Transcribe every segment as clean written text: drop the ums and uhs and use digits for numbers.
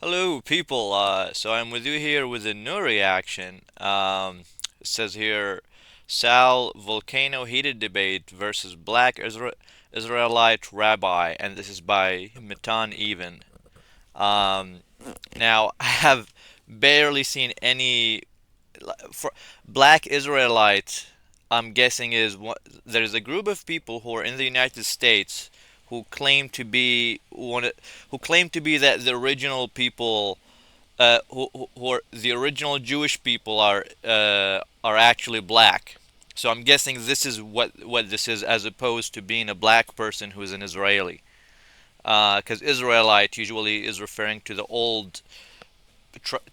Hello, people. So I'm with you here with a new reaction. It says here, Sal Vulcano heated debate versus Black Israelite rabbi, and this is by Matan Even. Um, Now I have barely seen any for Black Israelite. I'm guessing is what there's a group of people who are in the United States who claim to be who claim to be that the original people who are the original Jewish people are actually black. So I'm guessing this is what this is, as opposed to being a black person who's an Israeli. Because Israelite usually is referring to the old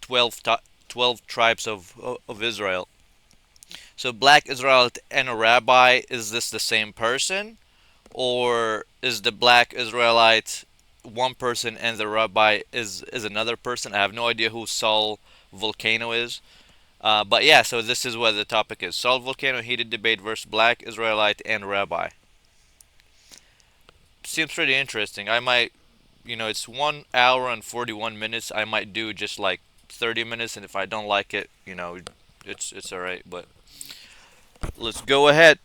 12 tribes of Israel. So black Israelite and a rabbi, is this the same person? Or is the black Israelite one person and the rabbi is another person? I have no idea who Saul Volcano is. But yeah, so this is what the topic is. Saul Volcano heated debate versus black Israelite and rabbi. Seems pretty interesting. I might, it's 1 hour and 41 minutes. I might do just like 30 minutes, and if I don't like it, it's all right. But let's go ahead.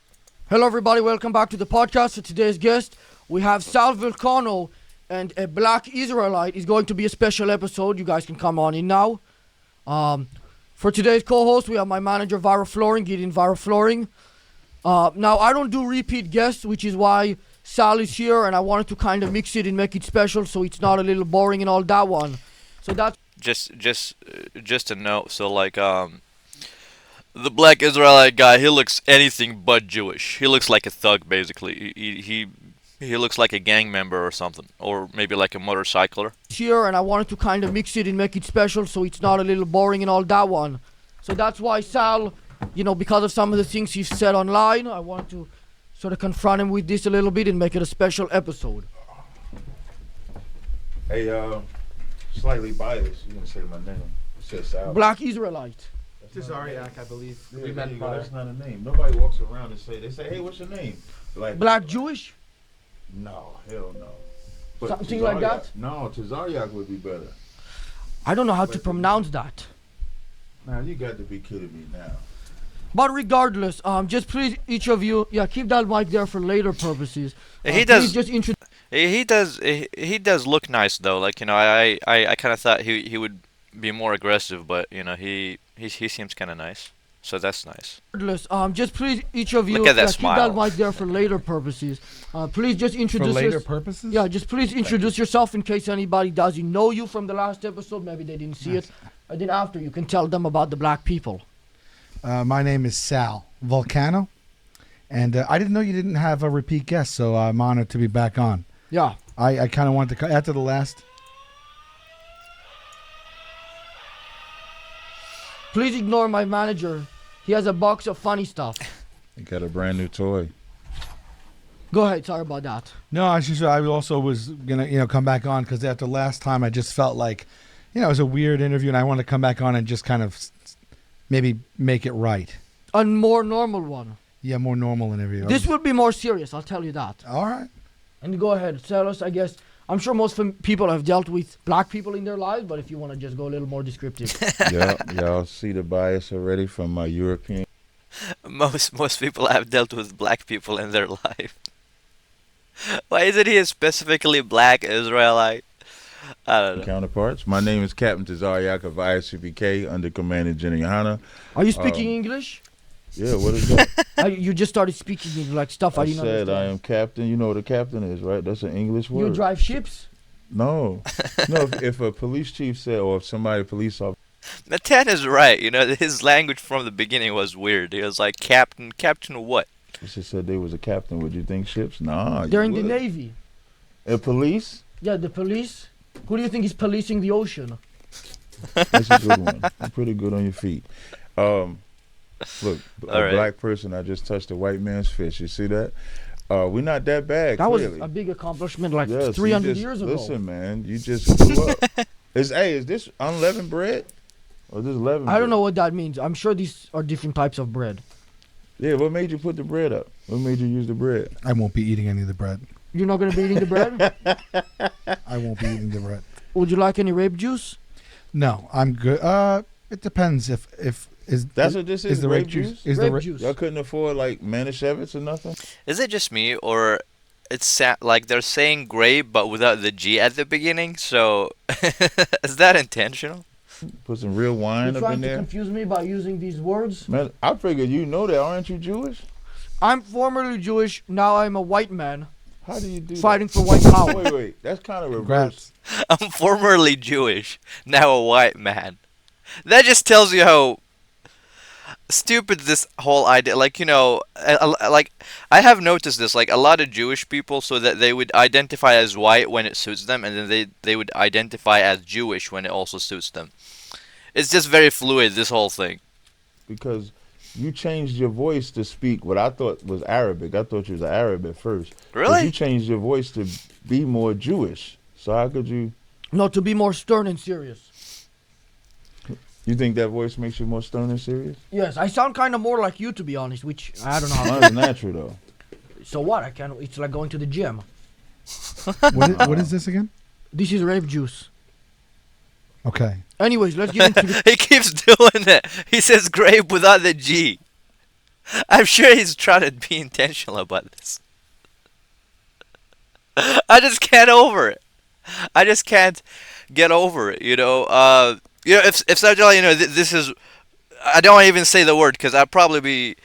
Hello, everybody. Welcome back to the podcast. For today's guest, we have Sal Vulcano, and a Black Israelite is going to be a special episode. You guys can come on in now. For today's co-host, we have my manager, Vara Flooring, Gideon Vara Flooring. Now, I don't do repeat guests, which is why Sal is here, and I wanted to kind of mix it and make it special so it's not a little boring and all that one. So that's Just a note. So like the black Israelite guy, he looks anything but Jewish. He looks like a thug, basically. He looks like a gang member or something, or maybe like a motorcycler. here, and I wanted to kind of mix it and make it special so it's not a little boring and all that one. So that's why Sal, because of some of the things he's said online, I wanted to sort of confront him with this a little bit and make it a special episode. Hey, slightly biased. You didn't say my name. You said Sal. Black Israelite. That's not a name. I believe. Yeah, We there met you go. prior. That's not a name. Nobody walks around and they say, hey, what's your name? Like, Black Jewish? no, hell no. But Something like that? No, Tazaryak would be better. I don't know how to pronounce that. Now, you got to be kidding me now. But regardless, just please, each of you, keep that mic there for later purposes. He Please does. just introduce. He does look nice though. Like I kind of thought he would be more aggressive, but he seems kind of nice. So that's nice. Regardless, just please, each of you, Look at that keep smile. that mic there for later purposes. Please just For introduce later yourself. purposes? Yeah, just please introduce yourself in case anybody doesn't know you from the last episode. Maybe they didn't see it. And then after, you can tell them about the black people. My name is Sal Vulcano, and I didn't know you didn't have a repeat guest, so I'm honored to be back on. Yeah. I kind of wanted to, after the last. Please ignore my manager. He has a box of funny stuff. You got a brand new toy. Go ahead. Sorry about that. No, I also was gonna, come back on because after last time I just felt like, it was a weird interview, and I wanted to come back on and just kind of maybe make it right. A more normal one. Yeah, more normal interview. This will be more serious. I'll tell you that. All right. And go ahead. Tell us, I guess. I'm sure most people have dealt with black people in their lives, but if you want to just go a little more descriptive. Yeah, y'all see the bias already from my European. Most people have dealt with black people in their life. Why isn't he a specifically black Israelite? I don't know. counterparts. My name is Captain Tazaryak of ISCPK under Commander Jenny Hanna. Are you speaking English? Yeah, what is that? You just started speaking like stuff I I didn't said understand. I am captain. You know what a captain is, right? That's an English word. You drive ships? No. No, if a police chief said, or if police officer. Matan is right. His language from the beginning was weird. He was like, Captain what? She said they was a captain. Would you think ships? Nah. They're you in the would. Navy. And police? Yeah, the police. Who do you think is policing the ocean? That's a good one. You're pretty good on your feet. Look, All right. black person, I just touched a white man's fish. You see that? We're not that bad, That was clearly. a big accomplishment like Yes, 300 you just, years ago. Listen, man, you just grew up. Is this unleavened bread? Or this leavened I don't bread? know what that means. I'm sure these are different types of bread. Yeah, what made you put the bread up? What made you use the bread? I won't be eating any of the bread. You're not going to be eating the bread? I won't be eating the bread. Would you like any rape juice? No, I'm good. It depends if is That's what this is. the Rape juice. Is Rape the juice. Y'all couldn't afford like Manischewitz or nothing. Is it just me, or like they're saying grape but without the G at the beginning? So is that intentional? Put some real wine You're up trying in to there. confuse me by using these words? Man, I figured you know that. Aren't you Jewish? I'm formerly Jewish, now I'm a white man How do you do fighting for white power. that? Wait. That's kind of reverse. Congrats. I'm formerly Jewish, now a white man. That just tells you how stupid this whole idea. Like, like I have noticed this. Like a lot of Jewish people, so that they would identify as white when it suits them, and then they would identify as Jewish when it also suits them. It's just very fluid, this whole thing. Because you changed your voice to speak what I thought was Arabic. I thought you was an Arab at first. But Really? you changed your voice to be more Jewish. So how could you? No, to be more stern and serious. You think that voice makes you more stern and serious? Yes, I sound kind of more like you, to be honest, which I don't know how. Mine's natural though. So what? It's like going to the gym. What is this again? This is rape juice. Okay. Anyways, let's get into the... He keeps doing it. He says grape without the G. I'm sure he's trying to be intentional about this. I just can't over it. I just can't get over it. If Sajjal, this is, I don't want to even say the word because I'd probably be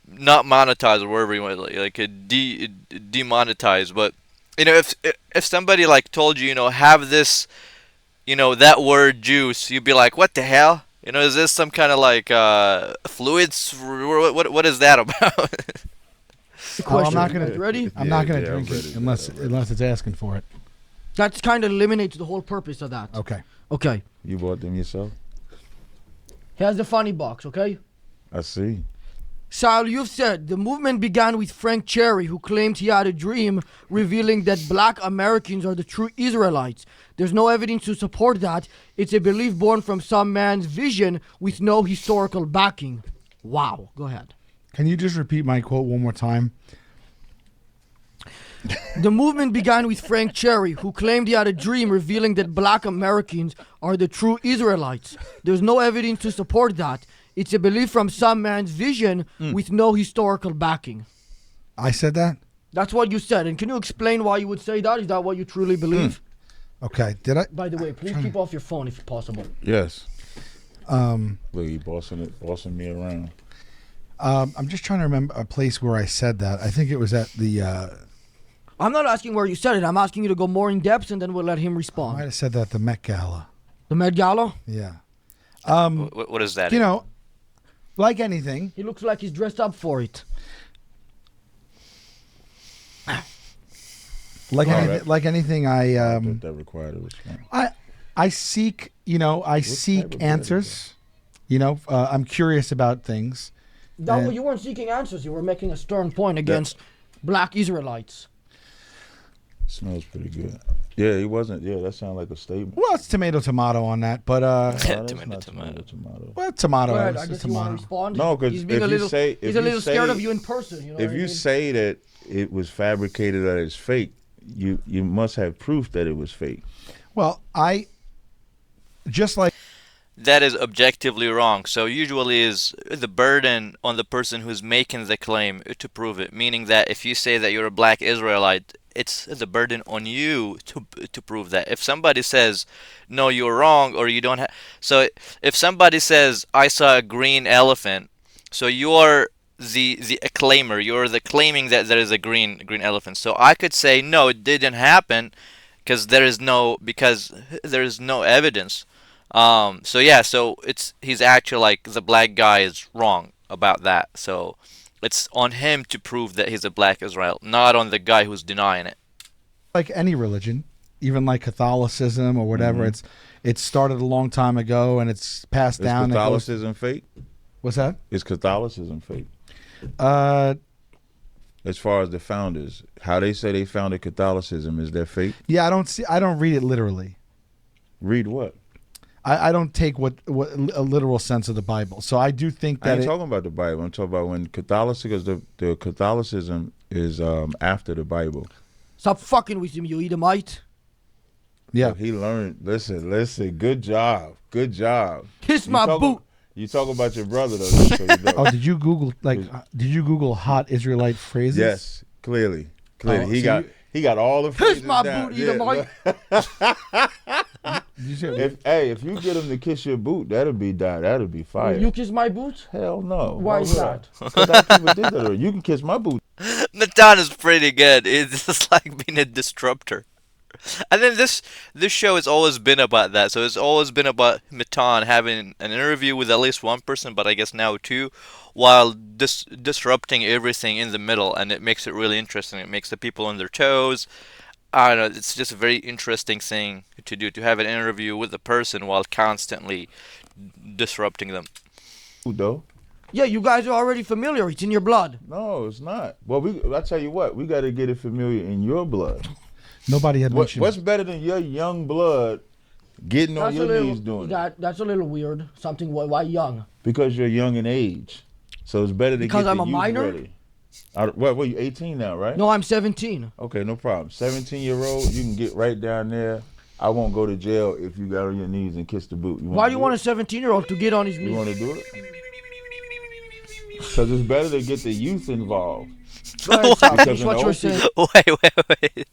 not monetized or wherever you want, like demonetized. But if somebody like told you, have this, that word juice, you'd be like, what the hell? Is this some kind of like fluids? What is that about? I'm not gonna. You ready? I'm not gonna Yeah, drink I'm it ready. unless it's asking for it. That kind of eliminates the whole purpose of that. Okay. Okay. You bought them yourself? Here's the funny box, okay? I see. Sal, you've said the movement began with Frank Cherry, who claimed he had a dream revealing that black Americans are the true Israelites. There's no evidence to support that. It's a belief born from some man's vision with no historical backing. Wow. Go ahead. Can you just repeat my quote one more time? The movement began with Frank Cherry, who claimed he had a dream revealing that black Americans are the true Israelites. There's no evidence to support that. It's a belief from some man's vision with no historical backing. I said that? That's what you said. And can you explain why you would say that? Is that what you truly believe? Okay. Did I? By the way, please keep off your phone if possible. Yes. Um, Look, you bossing me around. I'm just trying to remember a place where I said that. I think it was at the. I'm not asking where you said it. I'm asking you to go more in depth, and then we'll let him I might respond. have said that at the Met Gala. The Met Gala? Yeah. What is that? Like anything. He looks like he's dressed up for it. Like anything, I I thought that required a response. I seek type of answers. I'm curious about things. That, you weren't seeking answers. You were making a stern point against black Israelites. Smells pretty good. Yeah, he wasn't. Yeah, that sounded like a statement. Well, it's tomato on that, but No, that's Tomato, not tomato. tomato. well, tomato. Go ahead. It's I a guess you want to tomato. respond. No, 'cause he's being if a you little, say- if he's a you little scared say- of you in person. You know If what I you mean? say that it was fabricated or it's fake, you must have proof that it was fake. Well, I just like That is objectively wrong. So usually is the burden on the person who's making the claim to prove it. Meaning that if you say that you're a black Israelite, it's the burden on you to prove that. If somebody says, no, you're wrong, or you don't have... So if somebody says, I saw a green elephant, so you're the claimer. You're the claiming that there is a green elephant. So I could say, no, it didn't happen because there is no evidence. So yeah, so he's actually like the black guy is wrong about that. So it's on him to prove that he's a black Israel, not on the guy who's denying it. like any religion, even like Catholicism or whatever. It started a long time ago and it's passed Is down. Catholicism fake? What's that? Is Catholicism fake? As far as the founders, how they say they founded Catholicism, is that fake? Yeah, I don't read it literally. Read what? I don't take what a literal sense of the Bible. So I do think I that ain't talking about the Bible. I'm talking about when Catholicism, the Catholicism is after the Bible. Stop fucking with him, you Edomite. Yeah. He learned. Listen. Good job. Kiss You my talk, boot. you talk about your brother though. Just so you know. Oh, did you Google did you Google hot Israelite phrases? Yes, clearly. Oh, He so got he got all the Kiss phrases my down. boot, Edomite. Did you say, If you get him to kiss your boot, that'll be fire. Will you kiss my boot? Hell no. Why is that? Because I people did that already. You can kiss my boot. Matan is pretty good. It's just like being a disruptor. And then this show has always been about that. So it's always been about Matan having an interview with at least one person, but I guess now two, while disrupting everything in the middle, and it makes it really interesting. It makes the people on their toes. I don't know. It's just a very interesting thing to do, to have an interview with a person while constantly disrupting them. Though. Yeah, you guys are already familiar. It's in your blood. No, it's not. Well, I tell you what, we got to get it familiar in your blood. nobody had mentioned What's better than your young blood getting on your knees doing it? That's a little weird. Something why young? Because you're young in age, so it's better to Because get I'm the a youth minor? ready. What, you 18 now, right? No, I'm 17. Okay, no problem. 17-year-old, you can get right down there. I won't go to jail if you got on your knees and kiss the boot. Why do you want a 17-year-old to get on his You knees? want to do it? Because it's better to get the youth involved. Go ahead, Sal, Because finish in what the you're old saying. Wait.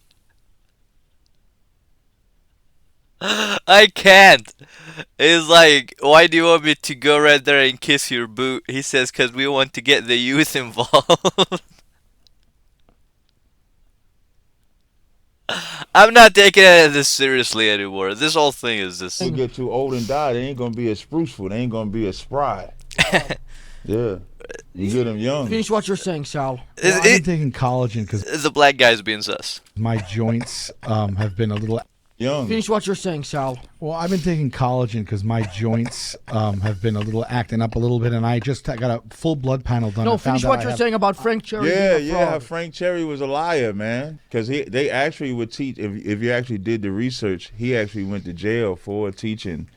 I can't. It's like, why do you want me to go right there and kiss your boot? He says, because we want to get the youth involved. I'm not taking it this seriously anymore. This whole thing is just. You get too old and die, they ain't gonna be as spruceful. They ain't gonna be as spry. Yeah, you get them young. Finish what you're saying, Sal. Well, I've been taking collagen because The black guy's being sus. my joints have been a little. Young. Finish what you're saying, Sal. Well, I've been taking collagen because my joints have been a little acting up a little bit, and I just got a full blood panel done. No, and found finish out what I you're have- saying about Frank Cherry. Yeah, being a fraud. Frank Cherry was a liar, man. Because they actually would teach. If you actually did the research, he actually went to jail for teaching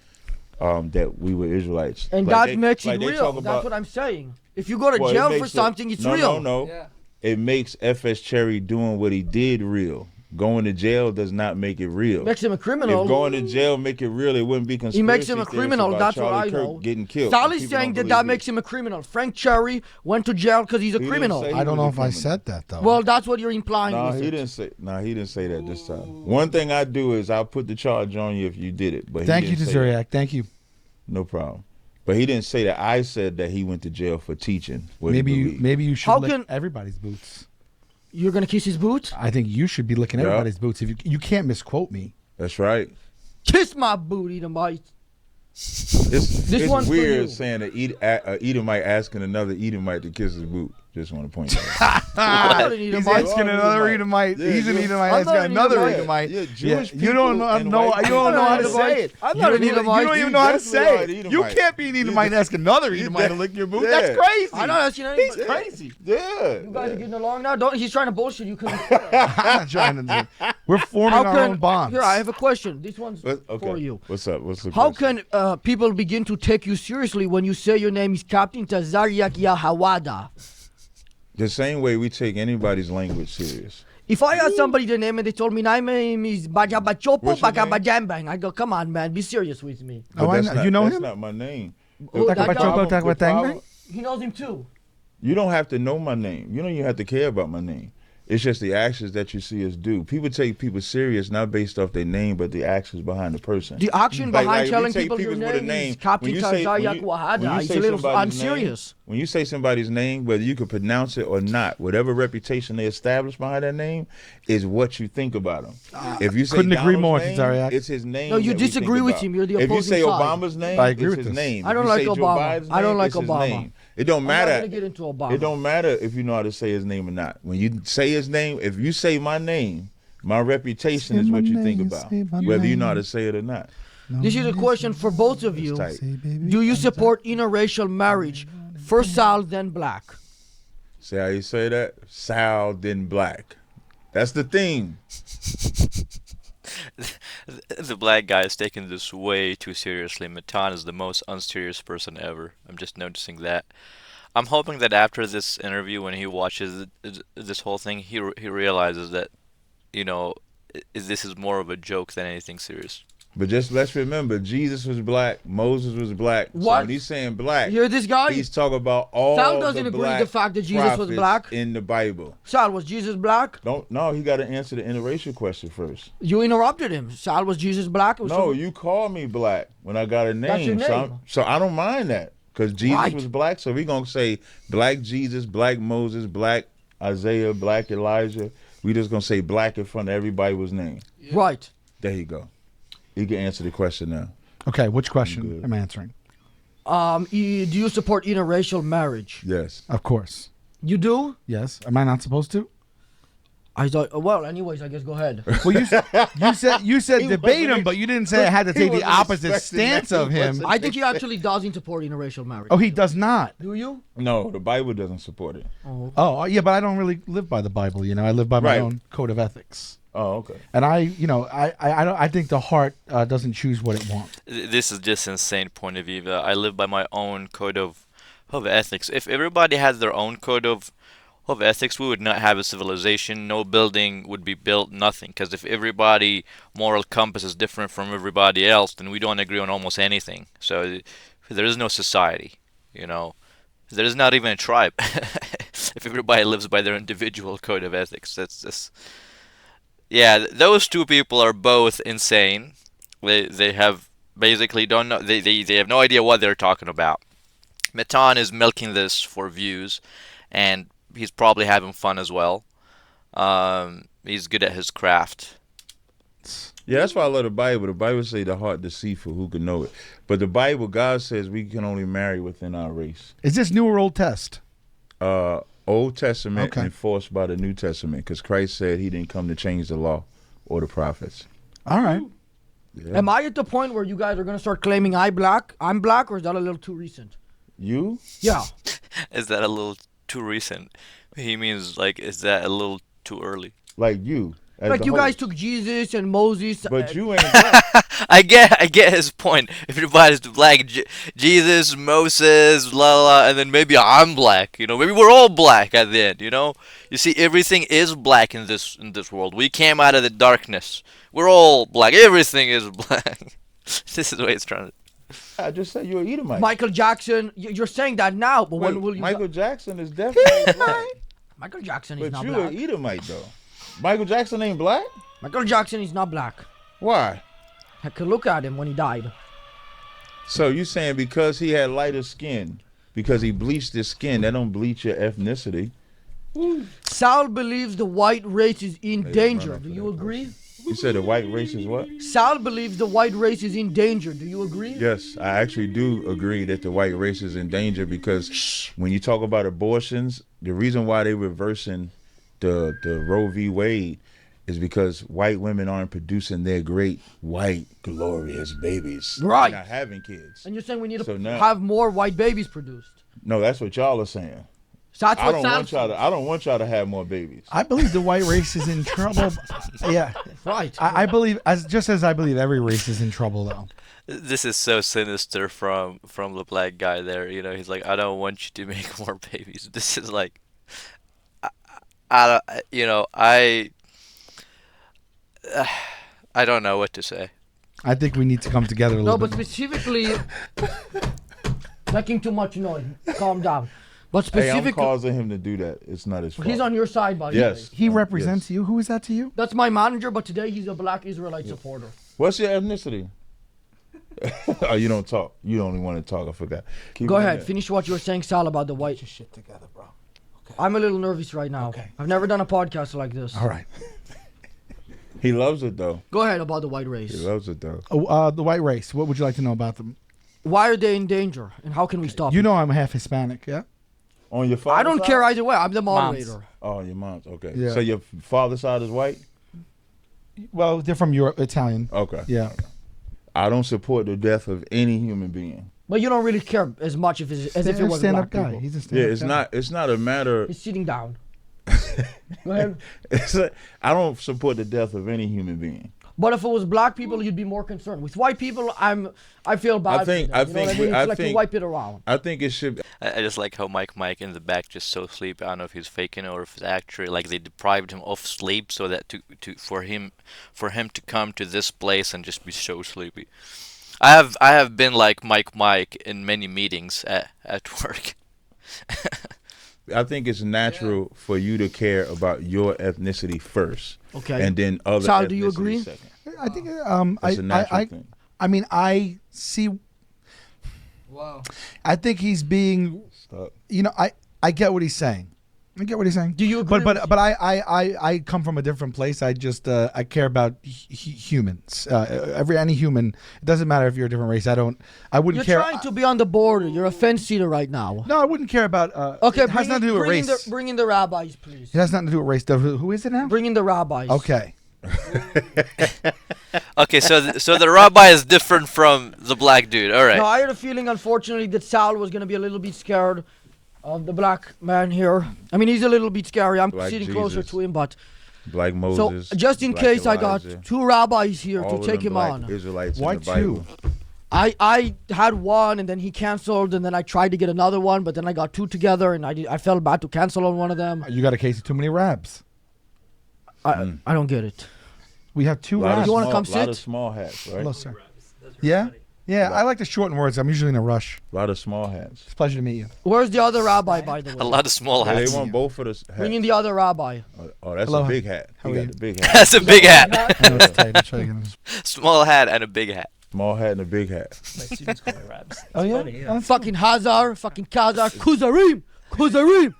that we were Israelites. And Like that makes it they real. talk That's about- what I'm saying. If you go to well, it jail for makes something, it's no, real. No. It makes FS Cherry doing what he did real. Going to jail does not make it real. Makes him a criminal. If going to jail make it real, it wouldn't be conspiracy He makes him a theories criminal. about That's Charlie what I Kirk know. getting killed. Sal and is people saying don't that believe makes him a criminal. Frank Cherry went to jail because he's a He didn't criminal. say- I don't was know a if I criminal. said that though. Well, that's what you're implying. No, with he it. didn't say. No, he didn't say that this time. One thing I do is I'll put the charge on you if you did it. But he thank you, didn't say that. Zuriak. Thank you. No problem. But he didn't say that. I said that he went to jail for teaching. What he believed. Maybe you should How lick can- everybody's boots. You're gonna kiss his boot? I think you should be licking Yeah. everybody's boots. If you can't misquote me. That's right. Kiss my boot, Edomite. It's one's for you. weird saying a Edomite asking another Edomite to kiss his boot. Just want to point that out. I'm not an He's Edomite. asking another Edomite. Yeah, He's an you're- Edomite. I'm He's not got an another Edomite. Edomite. Yeah, Jewish you don't people know. and No, white you don't know people. how to say it. I'm not an You Edomite. don't even know how to definitely say are it. an You Edomite. can't be an Edomite and ask another Edomite to lick your boot. Yeah. That's crazy. I'm not asking anybody. He's crazy. Yeah. You guys are getting along now. Don't. He's trying to bullshit you. Because I'm not trying to do. We're forming our own bonds. Here, I have a question. This one's Okay. for you. What's up? What's the How question? can people begin to take you seriously when you say your name is Captain Tazariak Yahawada? The same way we take anybody's language serious. If I ask somebody their name and they told me my name is Bajabachopo What's your name? Bakabajambang, I go, come on, man, be serious with me. Oh, I that's know. not, You know that's him? not my name. Oh, that guy- The He knows him too. You don't have to know my name. You don't even have to care about my name. It's just the actions that you see us do. People take people serious not based off their name, but the actions behind the person. The action Like, behind we telling take people your people with a name is name. Captain When you say- when Tazariak you- when Wahada. you It's say a little somebody's name, unserious. When you say somebody's name, whether you can pronounce it or not, whatever reputation they establish behind that name is what you think about them. If you say Couldn't agree Donald's more, name, Tazariak. it's his name. No, you that we disagree think with about. him. You're the If you opposing say side. Obama's name, I agree it's with his this. name. I If don't you like say Joe Obama. Biden's I don't name, like it's his Obama. name. It don't I'm matter. not gonna get into Obama. It don't matter if you know how to say his name or not. When you say his name, if you say my name, my reputation Say is what my you think name, about, say my whether you know how name. to say it or not. This is a question for both of you. tight. Do you support interracial marriage? First Sal, then Black. See how you say that? Sal, then Black. That's the theme. The black guy is taking this way too seriously. Matan is the most unserious person ever. I'm just noticing that. I'm hoping that after this interview, when he watches this whole thing, he realizes that, you know, this is more of a joke than anything serious. But just let's remember, Jesus was black, Moses was black. So What? when he's saying black, You hear this guy? he's talking about all Sal doesn't the agree black with the fact that Jesus was prophets black. in the Bible. Sal, was Jesus black? No, he got to answer the interracial question first. You interrupted him. Sal, was Jesus black? No, you called me black when I got a name. That's your name. So I don't mind that because Jesus Right. was black. So we're going to say black Jesus, black Moses, black Isaiah, black Elijah. We just going to say black in front of everybody's name. Right. There you go. You can answer the question now. Okay, which question Good. am I answering? Do you support interracial marriage? Yes. Of course. You do? Yes. Am I not supposed to? I thought. Well, anyways, I guess go ahead. Well, you said He debate wasn't him, but you didn't say I had to he take the wasn't opposite expecting that. stance of He him. wasn't- I think he actually doesn't support interracial marriage. Oh, he does not. Do you? No, the Bible doesn't support it. Oh. Oh, yeah, but I don't really live by the Bible. I live by my Right. own code of ethics. Oh, okay. And I think the heart doesn't choose what it wants. This is just insane point of view. I live by my own code of ethics. If everybody had their own code of ethics, we would not have a civilization. No building would be built, nothing. Because if everybody moral compass is different from everybody else, then we don't agree on almost anything. So there is no society, There is not even a tribe. If everybody lives by their individual code of ethics, that's just... Yeah, those two people are both insane. They have basically don't know, they have no idea what they're talking about. Matan is milking this for views, and he's probably having fun as well. He's good at his craft. Yeah, that's why I love the Bible. The Bible say the heart deceitful, who can know it? But the Bible, God says we can only marry within our race. Is this New or Old Test? Old Testament Okay. enforced by the New Testament, because Christ said he didn't come to change the law or the prophets. All right. Yeah. Am I at the point where you guys are gonna start claiming I'm black, or is that a little too recent? You? Yeah. Is that a little too recent? He means like, is that a little too early? Like you. as Like the you guys host. took Jesus and Moses. But you ain't black. I get his point. Everybody's black. Jesus, Moses, and then maybe I'm black. Maybe we're all black at the end. You see, everything is black in this world. We came out of the darkness. We're all black. Everything is black. This is the way it's trying to. I just said you're an Edomite. Michael Jackson. You're saying that now, but Wait, when will you? Michael Jackson is definitely black. Michael Jackson is But not you black. an Edomite, though. Michael Jackson ain't black? Michael Jackson is not black. Why? I could look at him when he died. So you saying because he had lighter skin, because he bleached his skin, that don't bleach your ethnicity. Sal believes the white race is in danger. run up Do for you that agree? You said the white race is what? Sal believes the white race is in danger. Do you agree? Yes, I actually do agree that the white race is in danger, because when you talk about abortions, the reason why they reversing the Roe v. Wade is because white women aren't producing their great white glorious babies. Right. They're not having kids. And you're saying we need So to now- have more white babies produced. No, that's what y'all are saying. So that's I what don't Sal want y'all to. I don't want y'all to have more babies. I believe the white race is in trouble. Yeah. Right. I believe, just as I believe every race is in trouble, though. This is so sinister from the black guy there. He's like, I don't want you to make more babies. This is like, I don't know what to say. I think we need to come together a No, little but bit. specifically, making too much noise. Calm down. But Hey, I'm specifically, causing him to do that. It's not his fault. he's on your side, by the Yes. way. He represents you. Who is that to you? That's my manager, but today he's a Black Israelite supporter. What's your ethnicity? Oh, you don't talk. You only want to talk. I forgot. Keep Go it in ahead, there. finish what you were saying, Sal, about the white. Your shit together, bro. I'm a little nervous right now. Okay. I've never done a podcast like this. All right. He loves it though. Go ahead about the white He race. loves it though. The white race. What would you like to know about them? Why are they in danger, and how can we stop You it? know I'm half Hispanic, yeah? On your father's I don't side? care either way. I'm the Moms. moderator. Oh, your mom's okay. Yeah. So your father's side is white. Well, they're from Europe, Italian. Okay. Yeah. I don't support the death of any human being. But you don't really care as much as if it was stand-up black guy. people. He's a Yeah, stand-up it's guy. not. It's not a matter. He's sitting down. Go ahead. I don't support the death of any human being. But if it was black people, you'd be more concerned. With white people, I feel bad. I think- for them, you know what I mean? It's like you think- wipe it around. I think it should. I just like how Mike in the back just so sleepy. I don't know if he's faking or if it's actually like they deprived him of sleep so that for him to come to this place and just be so sleepy. I have been like Mike in many meetings at work. I think it's natural for you to care about your ethnicity first, Okay. and then other. Sal, do you ethnicities agree? Second. I think It's a natural thing. I mean, I see. Wow. I think he's being. Stop. You know, I get what he's saying. I get what he's saying. Do you agree? But I come from a different place. I just I care about humans. Any human. It doesn't matter if you're a different race. I wouldn't You're care. trying to be on the border. You're a fence seater right now. No, I wouldn't care about. Okay, it has nothing to do with race. Bring in the rabbis, please. It has nothing to do with race. Who is it now? Bring in the rabbis. Okay. Okay, so the rabbi is different from the black dude. All right. No, I had a feeling, unfortunately, that Sal was going to be a little bit scared of the black man here. I mean, he's a little bit scary. I'm Black sitting closer Jesus. to him, but Black Moses. so just in Black case, I got Elijah, two rabbis here all to of take them him Black on. Israelites Why in the Bible. two? I had one, and then he canceled, and then I tried to get another one, but then I got two together, and I felt bad to cancel on one of them. You got a case of too many rabs. I don't get it. We have two Lot of rabs. You wanna small- come lot of sit? small hats, right? Hello, sir. Yeah. Yeah, I like to shorten words. I'm usually in a rush. A lot of small hats. It's a pleasure to meet you. Where's the other rabbi, by the A way? lot of small Yeah, hats. they want both of the hats. Bring in the other rabbi. Oh, that's Hello. a big hat. How He are got you? the big hat. That's a big hat. I know it's tight. I'll try to get this. Small hat and a big hat. Small hat and a big hat. My students call me Rabs. Oh, yeah? Funny, yeah. Fucking Hazar, fucking Kazar, Kuzarim, Kuzarim,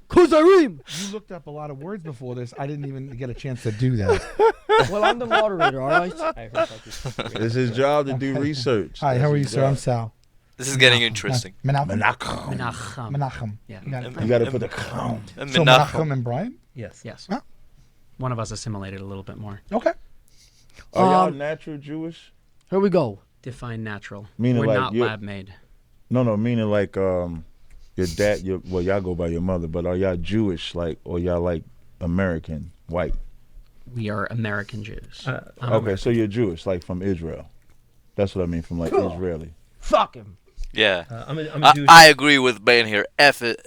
Kuzarim. You looked up a lot of words before this. I didn't even get a chance to do that. Well, I'm the moderator, all right? I heard about this. It's his job to do research. Hi, That's how are you, his sir? I'm job. Sal. This is getting interesting. Menachem. Menachem. Menachem. Yeah. You got it. You got to put the crown. So Menachem. Menachem and Brian? Yes. Yes. Huh? One of us assimilated a little bit more. Okay. Are y'all Um, natural Jewish? Here we go. Define natural. Meaning We're like not you're- lab made. No, meaning like your dad. Well, y'all go by your mother, but are y'all Jewish? Like, or y'all like American, white? We are American Jews. I'm Okay, so you're Jewish, like from Israel. That's what I mean, from like Israeli. Fuck him. Yeah. I'm a Jewish. I agree with Ben here. F it.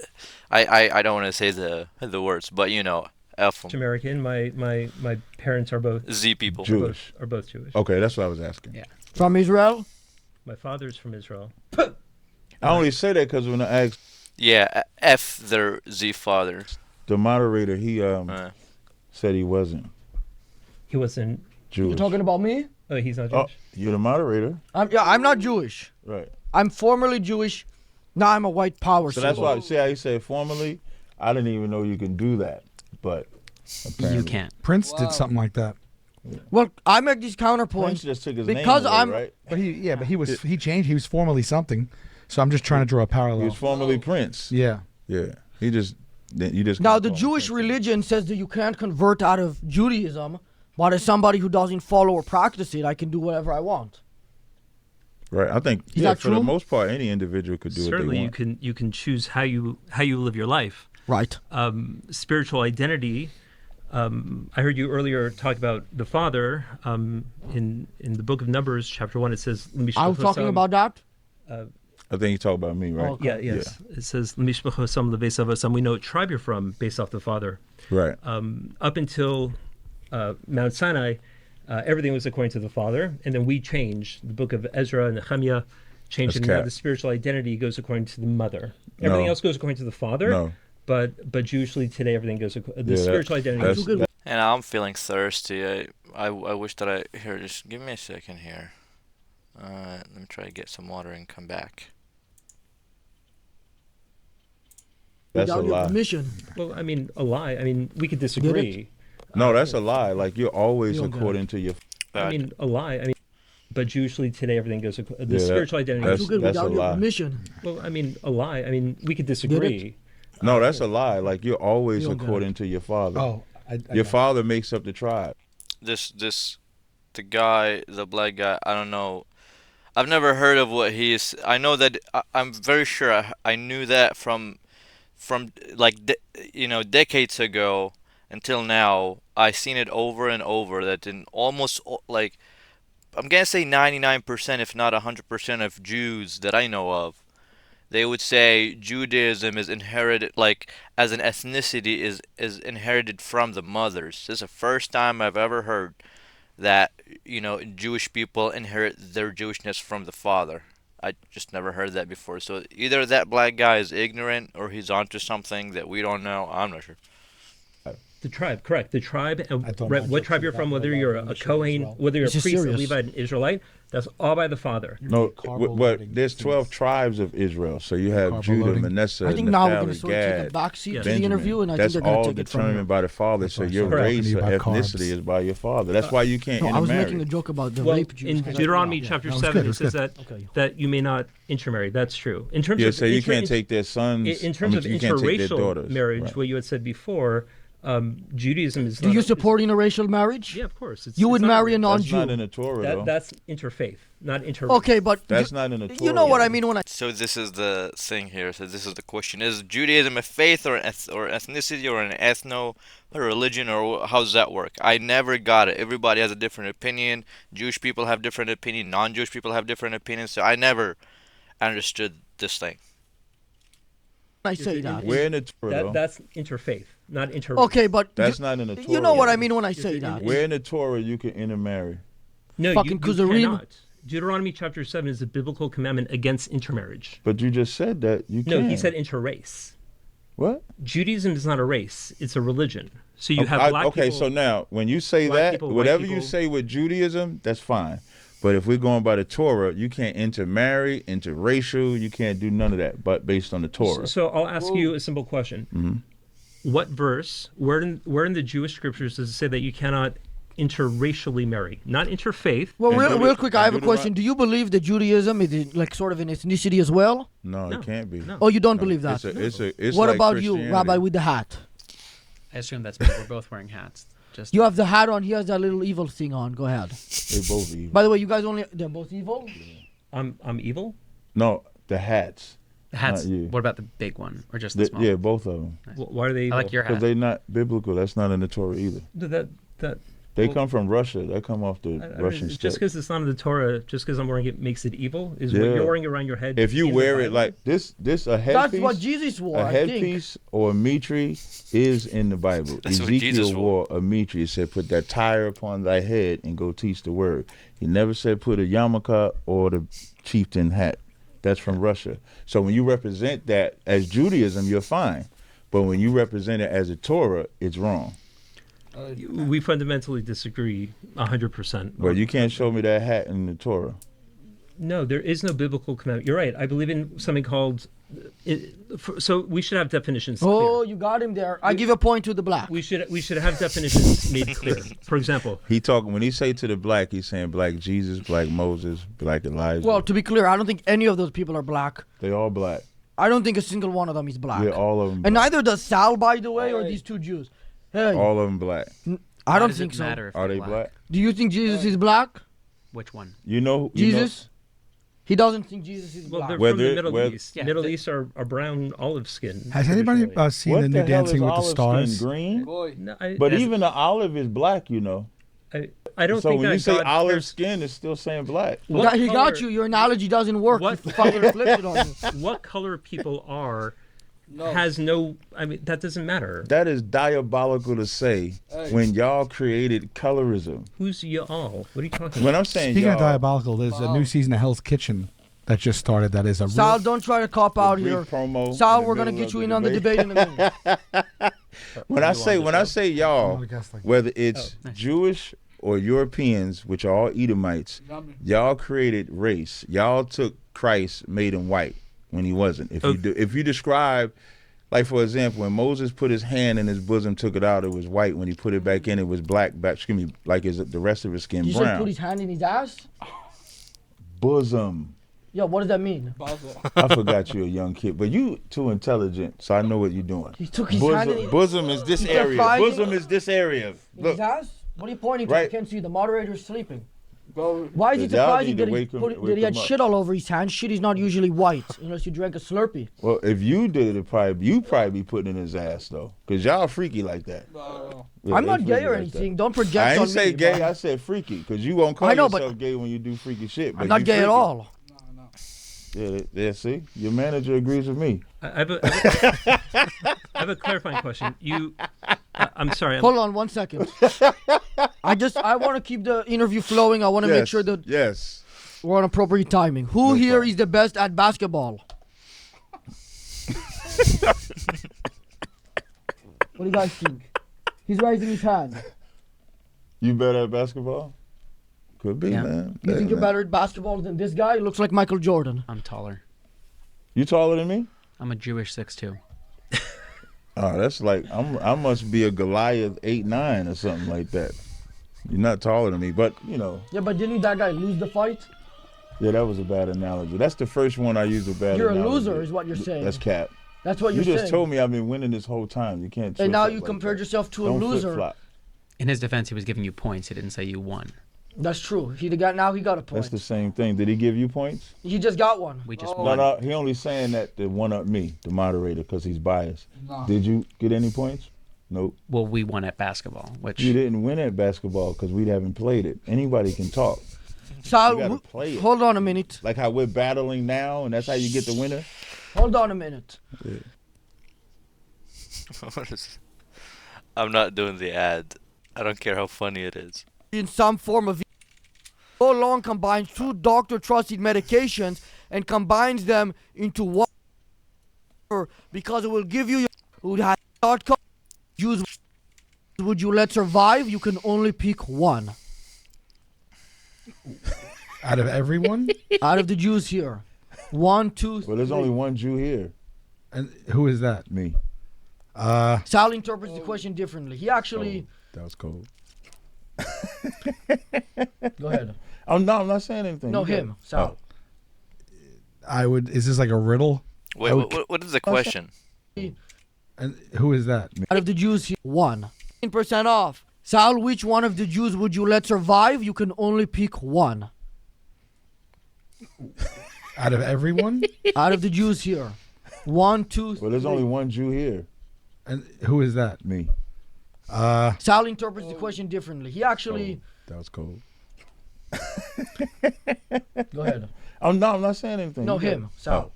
I don't want to say the words, but you know, F 'em. American. My parents are both Z people. Jewish. are both Jewish. Okay, that's what I was asking. Yeah. From Israel? My father's from Israel. I only say that because when I asked Yeah, F their Z father. the moderator, he said he wasn't He wasn't. Jewish. You talking about me? Oh, he's not Oh, Jewish. you're the moderator, I'm not Jewish. right? I'm formerly Jewish. Now I'm a white power So that's symbol. why. See how you say formally? I didn't even know you can do that, but apparently. You can't. Prince did something like that. Well, I make these Prince counterpoints. just took his Because name away, I'm- right? But he changed. He was formerly something. So I'm just trying to draw a He parallel. was formerly Prince. Yeah. Yeah, you just Now, can't the call him Jewish Prince. religion says that you can't convert out of Judaism, but as somebody who doesn't follow or practice it, I can do whatever I want. Right, I think Is that for the true? most part, any individual could do Certainly, what they want. you can choose how you live your life. Right. Spiritual identity. I heard you earlier talk about the Father. In the book of Numbers, chapter 1, it says. I was talking about that. I think you talk about me, right? Okay. Yeah, yes. It says, "L'mishpachosam leveisavosam." We know what tribe you're from based off the father. Right. Up until Mount Sinai, everything was according to the father, and then we changed. The book of Ezra and Nehemiah changed, That's and now cap. the spiritual identity goes according to the mother. Everything No. else goes according to the father. No. But Jewishly today, everything goes. The Yeah, spiritual identity. that's- goes- And I'm feeling thirsty. I wish that here. Just give me a second here. Let me try to get some water and come back. That's a Without your lie. permission. Well, I mean, a lie. I mean, we could disagree. No, that's a lie. Like you're always You don't get according to your. I mean, a lie. I mean, but Jewishly today, everything goes. The that- spiritual identity. that's- Too good that's without a your lie. permission. Well, I mean, a lie. I mean, we could disagree. No, that's a lie. Like you're always You don't get according to your father. Oh, Your father makes up the tribe. The guy, the black guy. I don't know. I've never heard of what he is. I know that I'm very sure I knew that from like decades ago, until now, I seen it over and over that in almost like I'm gonna say 99%, if not 100% of Jews that I know of, they would say Judaism is inherited, like as an ethnicity, is inherited from the mothers. This is the first time I've ever heard that Jewish people inherit their Jewishness from the father. I just never heard that before. So either that black guy is ignorant or he's onto something that we don't know. I'm not sure. The tribe, correct. The tribe, and I thought what tribe you're from, whether you're a Kohen, whether you're a This is priest, a serious. Levite, an Israelite, that's all by the father. No, Carbo but loading there's 12 things. tribes of Israel. So you have Carbo Judah, loading. Manasseh, I think now we're going to Naphtali, sort of take a Gad, back seat Yes. to the Benjamin. interview, and I That's think they're going all to take it from determined here. by the father. So what I your said. race or About carbs. ethnicity is by your father. That's why you can't No, I was intermarry. making a joke about the Well, rape Jews. in Deuteronomy chapter that was 7, good, it it was says good. that you may not intermarry. That's true. In terms Yeah, of so you can't take their sons. in terms of you can't take their interracial daughters. marriage, Right. what you had said before, Judaism is. Do not you a- support interracial marriage? Yeah, of course. You would it's not marry a That's non-Jew. not in the Torah, though. That's interfaith, not inter. Okay, but That's not in the Torah. you know what I mean when I So this is the thing here. So this is the question: is Judaism a faith or or ethnicity or an ethno, a religion, or how does that work? I never got it. Everybody has a different opinion. Jewish people have different opinion. Non-Jewish people have different opinions. So I never understood this thing. say that. Where in the Torah, though? That's interfaith, not inter. Okay, but That's not in the Torah. you know what though. I mean when I say that. Where in the Torah you can intermarry? No, fucking you Kuzarim. cannot. Deuteronomy chapter 7 is a biblical commandment against intermarriage. But you just said that you No, can. he said interrace. What? Judaism is not a race; it's a religion. So you have black okay, people. so now when you say black that, people, white whatever you people- say with Judaism, that's fine. But if we're going by the Torah, you can't intermarry, interracial. You can't do none of that. But based on the Torah, So I'll ask you a simple question: What verse, where in the Jewish scriptures does it say that you cannot interracially marry, not interfaith? Well, And real quick, I have a Deuteron- question. Do you believe that Judaism is like sort of an ethnicity as well? no, No, it can't be. no. Oh, you don't believe that? It's What like about you, Christianity. Rabbi with the hat? I assume that's me. We're both wearing hats. Just You have the hat on. He has that little evil thing on. Go ahead. They both evil. By the way, you guys they're both evil? I'm evil. No, the hats. the hats. not you. What about the big one or just the small? Yeah, both of them. Why are they I evil? like your Because hat. they're not biblical. That's not in the Torah either. That They Well- come from Russia. They come off the Russian just steppe. because it's not in the Torah, just because I'm wearing it makes it evil. Is what Yeah. you're wearing around your head. If you in the wear it Bible? like this a headpiece. That's what Jesus wore, A I think. headpiece or a mitre is in the Bible. That's what Ezekiel Jesus wore a mitre. It said, "Put that tire upon thy head and go teach the word." He never said put a yarmulke or the chieftain hat. That's from Russia. So when you represent that as Judaism, you're fine. But when you represent it as a Torah, it's wrong. We fundamentally disagree 100%. But you can't show me that hat in the Torah. No, there is no biblical commandment. You're right. I believe in something called. So we should have definitions Oh, clear. you got him there. I give a point to the black. We should have definitions made clear. For example, He talking when he say to the black, he's saying black Jesus, black Moses, black Elijah. Well, to be clear, I don't think any of those people are black. they all black. I don't think a single one of them is black. Yeah, all of them. And Black. neither does Sal, by the way, or these two Jews. Hey, All of them black. I Why don't does think it so. matter if Are they're they black? Do you think Jesus is black? Which one? You know Jesus? He doesn't think Jesus is well, black. they're Whether- from the Middle whether- East. Yeah, Middle they- East are brown olive skin. Has anybody traditionally. seen what the new hell Dancing is with the olive Stars? Skin green? No, But as- even the olive is black, you know. I don't So think when that you say God olive cares- skin, it's still saying black. What he color- got you. Your analogy doesn't work. What He fucking color- flipped it on you. what color people are has no. I mean, that doesn't matter. That is diabolical to say when y'all created colorism. Who's y'all? What are you talking When about? I'm saying Speaking y'all, of diabolical, there's a new season of Hell's Kitchen that just started. That is a Sal, real, don't try to cop out brief here. promo Sal, in the we're gonna middle get of you the in on the debate in a minute. When I say y'all, guess like whether it's Jewish or Europeans, which are all Edomites, y'all created race. Y'all took Christ, made him white when he wasn't. If you describe, like for example, when Moses put his hand in his bosom, took it out, it was white. When he put it back in, it was black. Like the rest of his skin You said brown. put his hand in his ass? Bosom. Yo, what does that mean? I forgot you're a young kid, but you too intelligent, so I know what you're doing. He took his hand in Bosom is this He's area. fighting. Bosom is this area. his Look, ass? What are you pointing to? Right. I can't see. The moderator's sleeping. Why is it Y'all surprising need to that wake he had him up. shit all over his hands? Shit is not usually white unless you drank a Slurpee. Well, if you did it, you probably be putting in his ass though, cause y'all freaky like that. Yeah, I'm they not gay freaky or like anything. that. Don't project I on ain't say me. gay. bro. I said freaky, cause you won't call I know, but- yourself gay when you do freaky shit. But I'm not you gay at freaky. all. Yeah. See, your manager agrees with me. I have a clarifying question. I'm sorry. Hold on 1 second. I want to keep the interview flowing. I want to make sure that Yes. we're on appropriate timing. Who No here problem. is the best at basketball? What do you guys think? He's raising his hand. You better at basketball? Could be, Yeah. man. You Hey, think you're man. better at basketball than this guy? He looks like Michael Jordan. I'm taller. You taller than me? I'm a Jewish 6'2". Oh, that's like I must be a Goliath 8'9" or something like that. You're not taller than me, but you know. Yeah, but didn't that guy lose the fight? Yeah, that was a bad analogy. That's the first one I used a bad You're analogy. a loser is what you're saying. That's cap. That's what You you're just saying. told me I've been winning this whole time. You can't. And now switch you up like compared that. yourself to a Don't loser. flip-flop. In his defense, he was giving you points. He didn't say you won. That's true. He got a point. That's the same thing. Did he give you points? He just got one. We just No, won. no. He only saying that to one up me, the moderator, because he's biased. Did you get any points? Nope. Well, we won at basketball, which You didn't win at basketball because we haven't played it. Anybody can talk. Sal, You gotta play it. hold on a minute. Like how we're battling now, and that's how you get the winner. Hold on a minute. I'm not doing the ad. I don't care how funny it is. In some form of so long combines two doctor trusted medications and combines them into one because it will give you would have use would you let survive? You can only pick one Out of everyone? out of the Jews here. 1, 2, Well, there's three. only one Jew here. And who is that? Me. Sal interprets the question differently. He actually That was cold. go ahead. Oh no, I'm not saying anything. No, You got him, it. Sal. I would. Is this like a riddle? Wait, what is the question? And who is that? Out of the Jews here, 1. 10% off. Sal, which one of the Jews would you let survive? You can only pick one. Out of everyone? Out of the Jews here. 1, 2, Well, there's three. only one Jew here. And who is that? Me. Sal interprets the question differently. He actually That was cold. go ahead. Oh no, I'm not saying anything. No, You got him, it. Sal.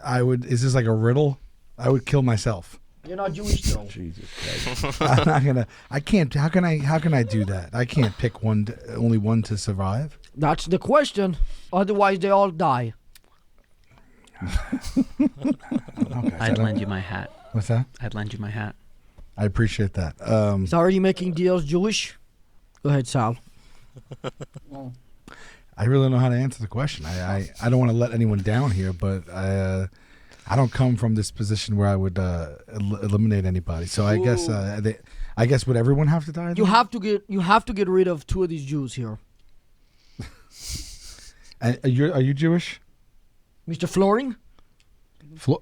I would. Is this like a riddle? I would kill myself. You're not Jewish though. Jesus Christ. I'm not gonna. I can't. How can I? How can I do that? I can't pick one. Only one to survive. That's the question. Otherwise, they all die. Okay, I'd lend you my hat. What's that? I'd lend you my hat. I appreciate that. He's already making deals Jewish. Go ahead, Sal. I really don't know how to answer the question. I don't want to let anyone down here, but I don't come from this position where I would eliminate anybody. So I guess I guess would everyone have to die? You then? have to get rid of 2 of these Jews here. And are you Jewish? Mr. Floring?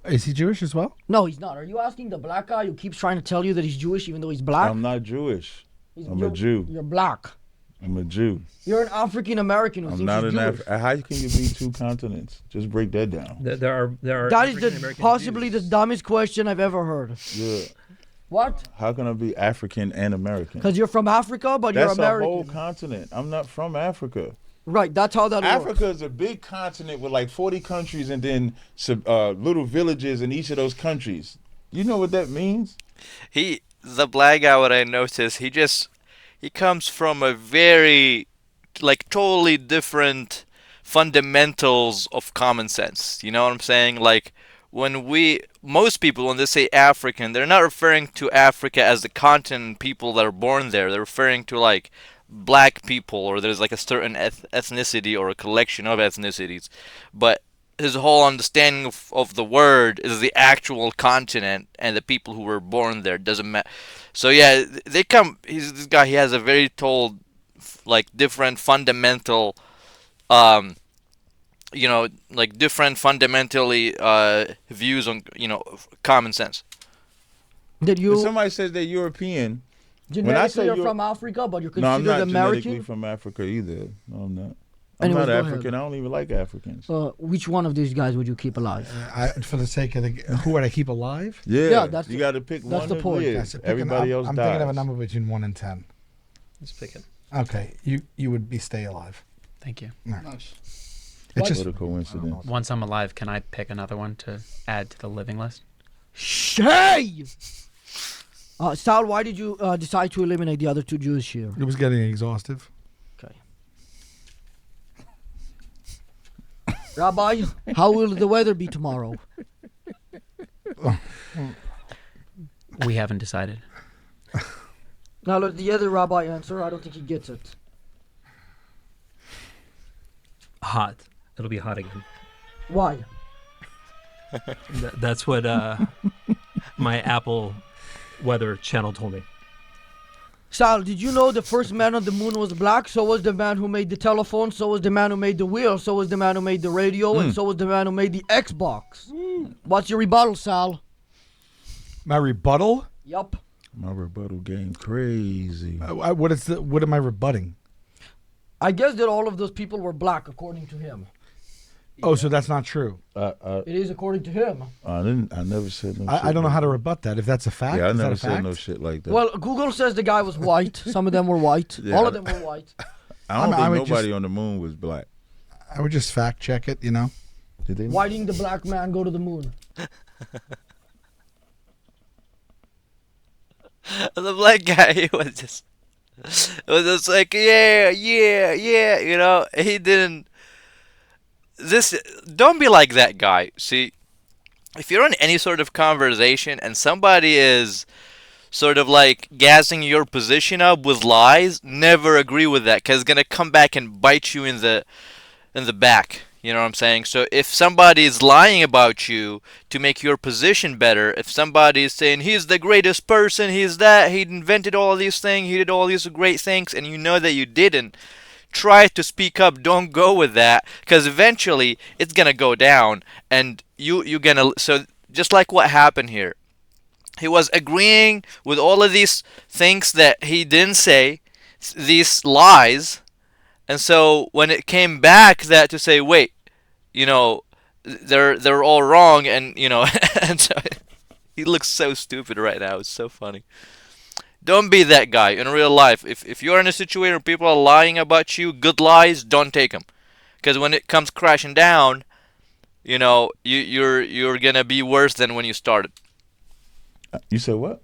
Is he Jewish as well? No, he's not. Are you asking the black guy who keeps trying to tell you that he's Jewish even though he's black? I'm not Jewish. I'm a You're- Jew. You're black. I'm a Jew. You're an African American who I'm thinks not he's an Jewish. African. How can you be 2 continents? Just break that down. There are That is African-American possibly the Jews. dumbest question I've ever heard. Yeah. What? How can I be African and American? Because you're from Africa, but That's you're a American. whole continent. I'm not from Africa. Right, that's how that works. Africa is a big continent with like 40 countries and then little villages in each of those countries. You know what that means? The black guy, what I noticed, he comes from a very, like, totally different fundamentals of common sense. You know what I'm saying? Like, most people, when they say African, they're not referring to Africa as the continent, people that are born there. They're referring to, like, black people, or there's like a certain ethnicity or a collection of ethnicities. But his whole understanding of the word is the actual continent and the people who were born there. Doesn't matter. So yeah, this guy, he has a very like different fundamental, like different fundamentally views on, common sense. Did If you? somebody says they're European Genetically, you're you're- from Africa, but you're No, I'm considered not American. genetically from Africa either. No, I'm not. I'm Anyways, not go African. ahead. I don't even like Africans. Which one of these guys would you keep alive? For the sake of who would I keep alive? Yeah, that's you the- got to pick that's one. the to point. live. Okay, so Everybody else I'm dies. thinking of a number between 1 and 10. Let's pick it. Okay, you would be stay alive. Thank you. Nice. It's just What a coincidence. Once I'm alive, can I pick another one to add to the living list? Hey! Sal, why did you decide to eliminate the other two Jews here? it was getting exhaustive. Okay. Rabbi, how will the weather be tomorrow? We haven't decided. Now let the other rabbi answer. I don't think he gets it. Hot. It'll be hot again. Why? That's what my Apple weather channel told me. Sal, did you know the first man on the moon was black? So was the man who made the telephone, so was the man who made the wheel, so was the man who made the radio, and so was the man who made the Xbox. What's your rebuttal, Sal? My rebuttal? Yup. My rebuttal game crazy. What am I rebutting? I guess that all of those people were black, according to him. Oh, so that's not true. It is according to him. I never said no. I don't know how to rebut that. If that's a fact, Yeah, I is that never a said fact? no shit like that. Well, Google says the guy was white. Some of them were white. Yeah, All of them were white. I don't I think would nobody just- on the moon was black. I would just fact check it, you know. Did they? Why didn't the black man go to the moon? The black guy, he was just, it was just like, yeah, you know, he didn't, don't be like that guy. See, if you're in any sort of conversation and somebody is sort of like gassing your position up with lies, never agree with that, because it's going to come back and bite you in the back. You know what I'm saying? So if somebody is lying about you to make your position better, if somebody is saying he's the greatest person, he's that, he invented all of these things, he did all these great things, and you know that you didn't, try to speak up. Don't go with that, because eventually it's gonna go down, and you're gonna. So just like what happened here, he was agreeing with all of these things that he didn't say, these lies. And so when it came back that to say, wait, you know, they're all wrong, and you know, and so he looks so stupid right now. It's so funny. Don't be that guy in real life. If you're in a situation where people are lying about you, good lies, don't take them, because when it comes crashing down, you know, you're gonna be worse than when you started. You said what?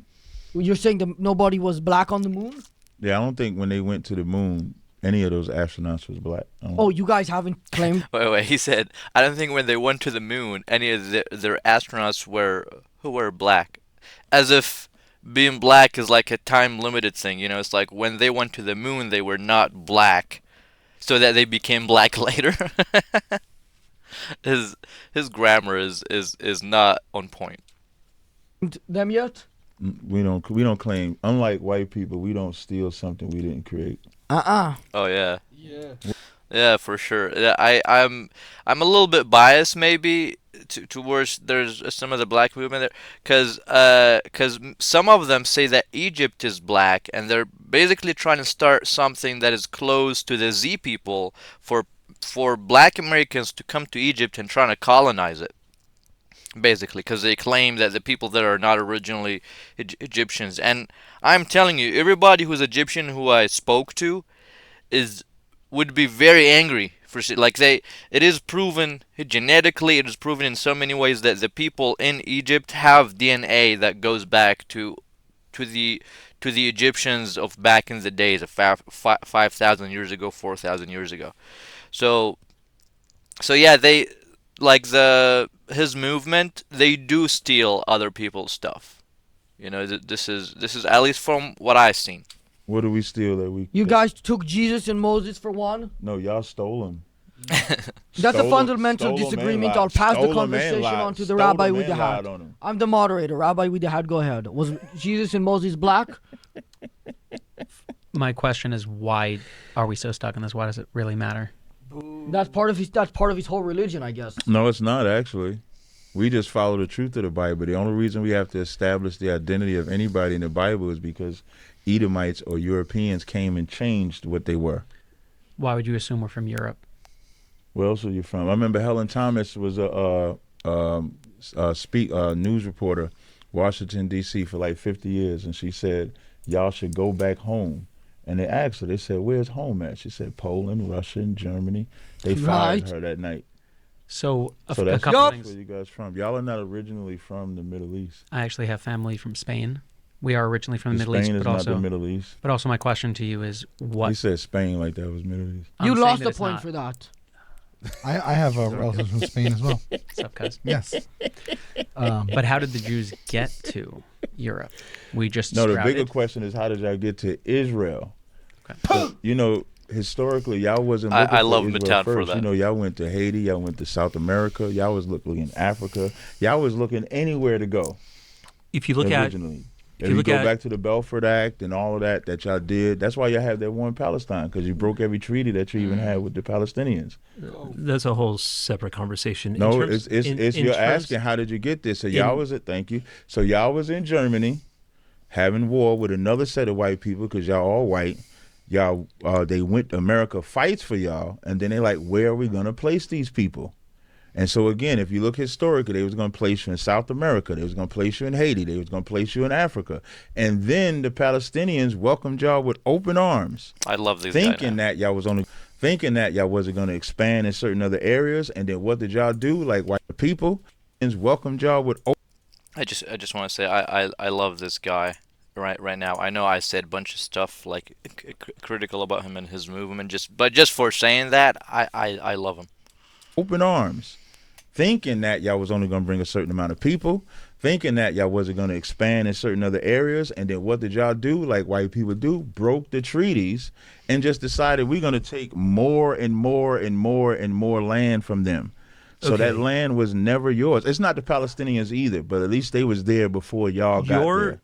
You're saying that nobody was black on the moon? Yeah, I don't think when they went to the moon, any of those astronauts was black. Oh, you guys haven't claimed. Wait. He said, I don't think when they went to the moon, any of their astronauts were black, as if being black is like a time limited thing. You know, it's like when they went to the moon, they were not black, so that they became black later. His grammar is not on point. Them yet? We don't claim. Unlike white people, we don't steal something we didn't create. Oh yeah. Yeah, for sure. Yeah, I'm a little bit biased maybe towards there's some of the black movement there, because some of them say that Egypt is black, and they're basically trying to start something that is close to the Z people for black Americans to come to Egypt and trying to colonize it. Basically, because they claim that the people there are not originally Egyptians, and I'm telling you, everybody who's Egyptian who I spoke to would be very angry for like it is proven genetically, it is proven in so many ways that the people in Egypt have DNA that goes back to the Egyptians of back in the days of 5,000 years ago, 4,000 years ago. So yeah, they like his movement, they do steal other people's stuff. You know, this is at least from what I've seen. What do we steal that we? You guys took Jesus and Moses for one? No, y'all stole them. That's a fundamental disagreement. I'll pass the conversation on to the rabbi with the hat. I'm the moderator. Rabbi with the hat, go ahead. Was Jesus and Moses black? My question is, why are we so stuck in this? Why does it really matter? That's part of his whole religion, I guess. No, it's not actually. We just follow the truth of the Bible. The only reason we have to establish the identity of anybody in the Bible is because Edomites or Europeans came and changed what they were. Why would you assume we're from Europe? Where else are you from? I remember Helen Thomas was a news reporter, Washington, D.C. for like 50 years, and she said, y'all should go back home. And they asked her, they said, where's home at? She said, Poland, Russia, and Germany. They fired her that night. So So a that's couple where things. you guys from. Y'all are not originally from the Middle East. I actually have family from Spain. We are originally from the Middle Spain East, is but not also the Middle East. my question to you is You what? said Spain like that was Middle East. I'm You saying lost that the it's point not. for that. I have a relative from Spain as well. What's up, cuz? Yes. But how did the Jews get to Europe? We just No, the sprouted? bigger question is how did y'all get to Israel? Okay. So, you know, historically, y'all wasn't I looking for love Israel Midtown for first. that. You know, y'all went to Haiti, y'all went to South America, y'all was looking in Africa, y'all was looking anywhere to go If you look at originally. if If you you look go at- back to the Belfort Act and all of that y'all did, that's why y'all have that war in Palestine, because you broke every treaty that you even had with the Palestinians. that's a whole separate conversation. In No, terms- it's in you're terms- asking how did you get this? So y'all in- was at thank you. So y'all was in Germany having war with another set of white people because y'all all white. Y'all they went America fights for y'all, and then they like, where are we gonna place these people? And so again, if you look historically, they was gonna place you in South America, they was gonna place you in Haiti, they was gonna place you in Africa. And then the Palestinians welcomed y'all with open arms, I love these guys. thinking that y'all wasn't gonna expand in certain other areas. And then what did y'all do? Like white people welcomed y'all with open I just want to say I love this guy right now. I know I said a bunch of stuff like critical about him and his movement, but just for saying that, I love him. arms, thinking that y'all was only gonna bring a certain amount of people, thinking that y'all wasn't gonna expand in certain other areas. And then what did y'all do? Like white people do, broke the treaties and just decided we're gonna take more and more and more and more land from them. So that Okay. land was never yours. It's not the Palestinians either, but at least they was there before y'all got there.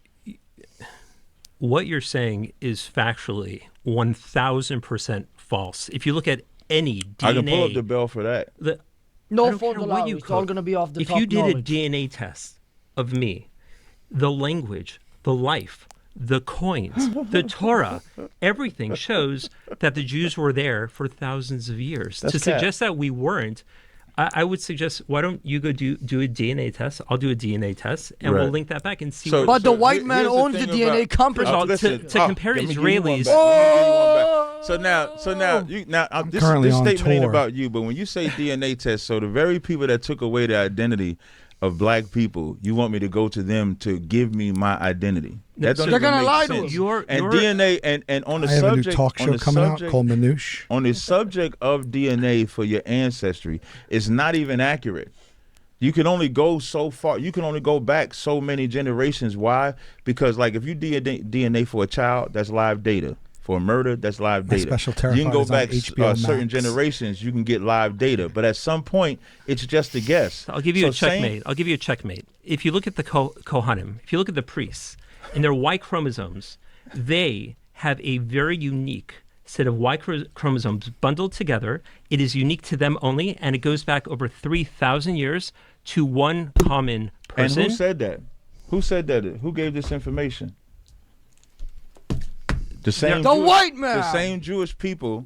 What you're saying is factually 1,000% false. If you look at any DNA, I can pull up the bell for that. I No don't phones care what allowed. you It's all cook. gonna be off the if top you did knowledge. a DNA test of me, the language, the life, the coins, the Torah, everything shows that the Jews were there for thousands of years. That's To cap. suggest that we weren't, I would suggest, why don't you go do a DNA test? I'll do a DNA test, and we'll Right. link that back and see. So- what, But the so white man here's the owns the thing DNA about- company. First of all, Listen, to compare let me give you one Israelis- back. Let me give you one back. So now, this currently on statement ain't tour. about you, but when you say DNA test, so the very people that took away the identity of black people, you want me to go to them to give me my identity? That don't They're even gonna make lie to sense. us. Your- And your- DNA and on the I have a new subject talk on show the coming out subject- called Manouche. on the subject of DNA for your ancestry, it's not even accurate. You can only go so far. You can only go back so many generations. Why? Because like if you DNA for a child, that's live data. For a murder, that's live My data. special You can go Terrified is on back HBO certain Max. generations. You can get live data, but at some point, it's just a guess. I'll give you a So saying- checkmate. I'll give you a checkmate. If you look at the Kohanim, if you look at the priests and their Y chromosomes, they have a very unique set of Y chromosomes bundled together. It is unique to them only, and it goes back over 3,000 years to one common And person. who said that? Who said that? Who gave this information? The same. The Jewish- white man. The same Jewish people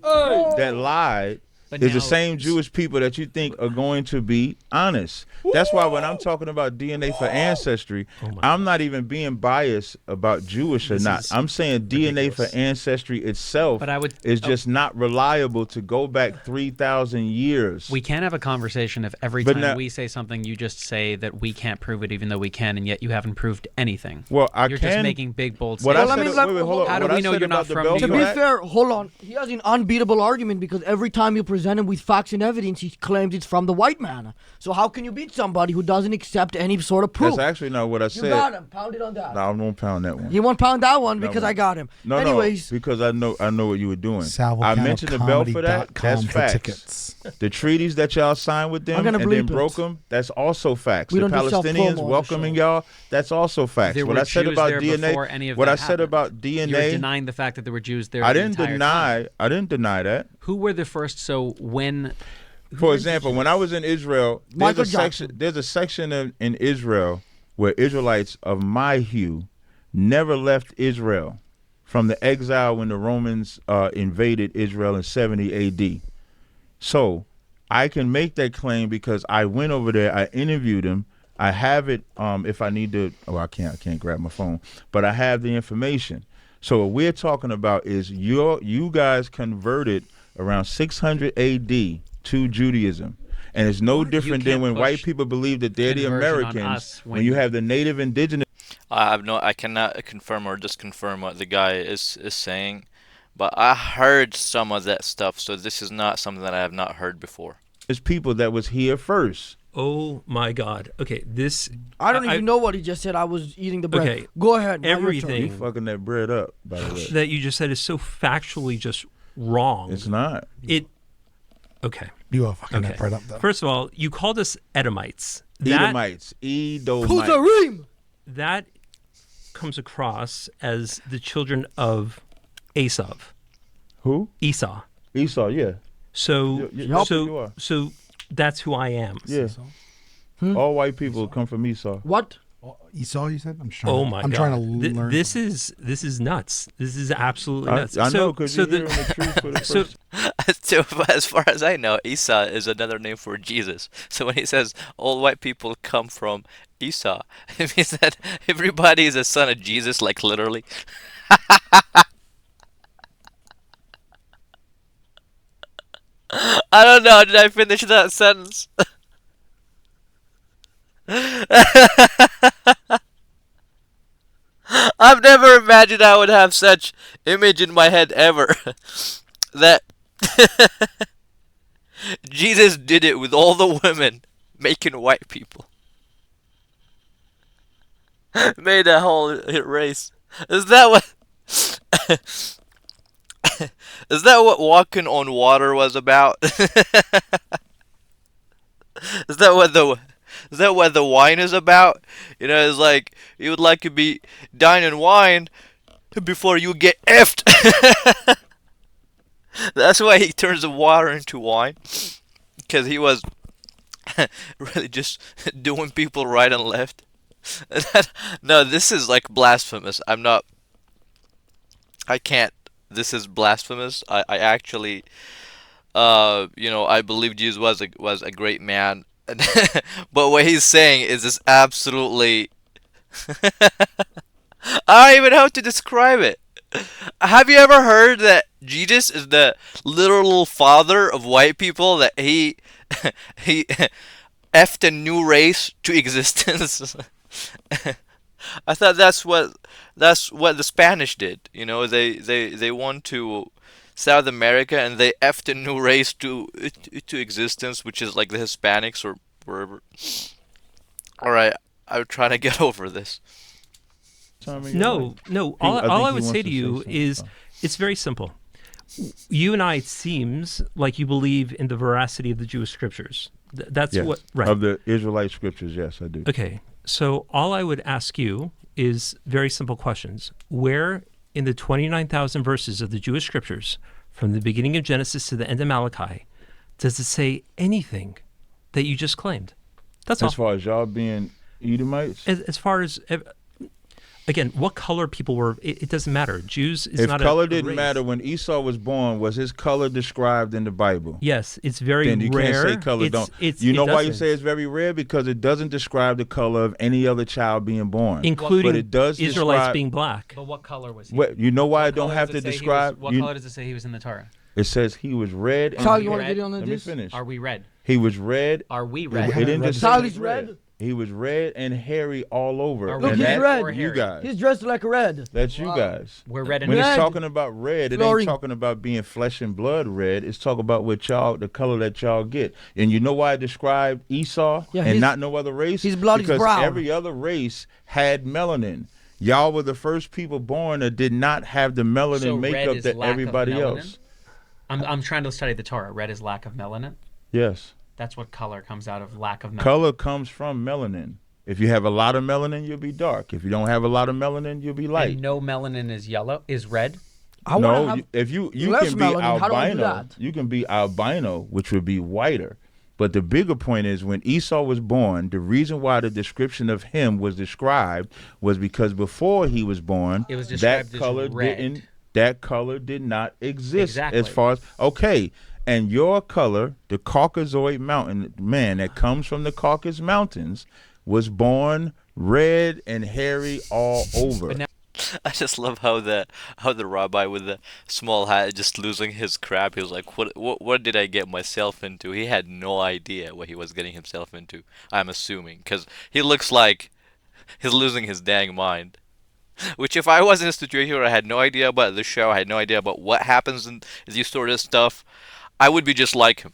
that lied But is the now- same Jewish people that you think are going to be honest. That's why when I'm talking about DNA for ancestry, I'm not even being biased about Jewish or This not. is I'm saying DNA for ridiculous. ancestry itself But I would- is just not reliable to go back 3,000 years. We can't have a conversation if every But time now- we say something, you just say that we can't prove it, even though we can, and yet you haven't proved anything. Well, I You're can. just making big, bold What statements. I Well, said, let me- wait, hold on. How do What we I know said you're about not the from Belgian To New be York? Act- fair, hold on. He has an unbeatable argument because every time you present him with facts and evidence, he claims it's from the white man. So how can you beat somebody who doesn't accept any sort of proof? That's actually not what I You said. got him. Pound it on that. No, I won't pound that one. He won't pound that one No, because no. I got him. No, Anyways, because I know what you were doing. Sal I Vulcano mentioned the bell for that. That's for facts. tickets. The treaties that y'all signed with them I'm gonna and then bleep broke it. them, that's also facts. We The don't do Palestinians self-promo on the welcoming show. y'all, that's also facts. There What were I said Jews about there DNA, before any of what that I said happened. about You're DNA, denying the fact that there were Jews there. I the didn't entire time. deny that. Who were the first? So when For example, when I was in Israel, Michael Jackson. There's a section in Israel where Israelites of my hue never left Israel from the exile when the Romans invaded Israel in 70 A.D. So I can make that claim because I went over there, I interviewed him. I have it if I need to. Oh, I can't grab my phone, but I have the information. So what we're talking about is you guys converted around 600 A.D. to Judaism. And it's no different than when white people believe that they're the conversion on Americans. us When you have the native indigenous. I cannot confirm or disconfirm what the guy is saying, but I heard some of that stuff, so this is not something that I have not heard before. It's people that was here first. Oh my God. Okay, this. I don't even know what he just said. I was eating the bread. Okay, Go ahead. now your turn. everything- You fucking that bread up, by the way. that you just said is so factually just wrong. It's not. Okay. You are fucking Okay. that bread up though. First of all, you called us Edomites. That Edomites. Kuzarim. that comes across as the children of Esau. Who? Esau. Esau, yeah. So Yup, you are. so that's who I am. Yeah. All white people come from Esau. What? Esau, you said? I'm trying. Oh my I'm God. trying to learn. This is nuts. This is absolutely nuts. I know, because you're hearing the truth for the so first. So as far as I know, Esau is another name for Jesus. So when he says all white people come from Esau, it means that everybody is a son of Jesus, like literally. I don't know. Did I finish that sentence? I've never imagined I would have such image in my head ever. That Jesus did it with all the women making white people. Made a whole race. Is that what is that what walking on water was about? Is that what the wine is about? You know, it's like you would like to be dining wine before you get effed. That's why he turns the water into wine, because he was really just doing people right and left. No, this is like blasphemous. I can't. This is blasphemous. I actually, I believe Jesus was a great man. But what he's saying is just absolutely. I don't even know how to describe it. Have you ever heard that Jesus is the literal father of white people? That he effed a new race to existence. I thought that's what the Spanish did. You know, they went to South America and they effed a new race to existence, which is like the Hispanics or wherever. All right, I'm trying to get over this. No. All I would say to you is it's very simple. You and I, it seems like you believe in the veracity of the Jewish scriptures. That's Yes. what, right? Of the Israelite scriptures, yes, I do. Okay, so all I would ask you is very simple questions. Where in the 29,000 verses of the Jewish scriptures, from the beginning of Genesis to the end of Malachi, does it say anything that you just claimed? That's all. As far as y'all being Edomites? As far as, again, what color people were, it doesn't matter. Jews is If not color a didn't race. matter when Esau was born, was his color described in the Bible? Yes, it's very Then you rare. can't say color don't. You know why you say it's very rare? Because it doesn't describe the color of any other child being born. including But it does Israelites describe- being black. But what color was he? You know why I What don't color have does to it say he was- describe? What color does it say he was in the Torah? It says he was red. And Sal, you want to red? get in on Let me this? finish. Are we red? He was red. Are we It red? didn't just say Sal he is was red. He was red and hairy all over. Are And we Look, he's that's red. or You hairy? guys. He's dressed like red. That's you guys. We're red and When Red. it's talking about red, it Glory. ain't talking about being flesh and blood red. It's talking about what y'all, the color that y'all get. And you know why I described Esau Yeah, and his- not no other race? his blood is because brown. every other race had melanin. Y'all were the first people born that did not have the melanin So red makeup is that lack of everybody melanin? else. I'm trying to study the Torah. Red is lack of melanin. Yes. That's what color comes out of lack of melanin. Color comes from melanin. If you have a lot of melanin, you'll be dark. If you don't have a lot of melanin, you'll be light. And no melanin is yellow. Is red. I want to have. if you less can be melanin. How do I do albino, that? you can be albino, which would be whiter. But the bigger point is when Esau was born, the reason why the description of him was described was because before he was born, It was that described as color red. that color did not exist Exactly. as far as okay. And your color, the Caucasoid mountain man that comes from the Caucasus Mountains, was born red and hairy all over. But now- I just love how the rabbi with the small hat just losing his crap. He was like, what did I get myself into? He had no idea what he was getting himself into. I'm assuming because he looks like he's losing his dang mind. Which if I was in a situation where I had no idea about the show, I had no idea about what happens in these sort of stuff, I would be just like him.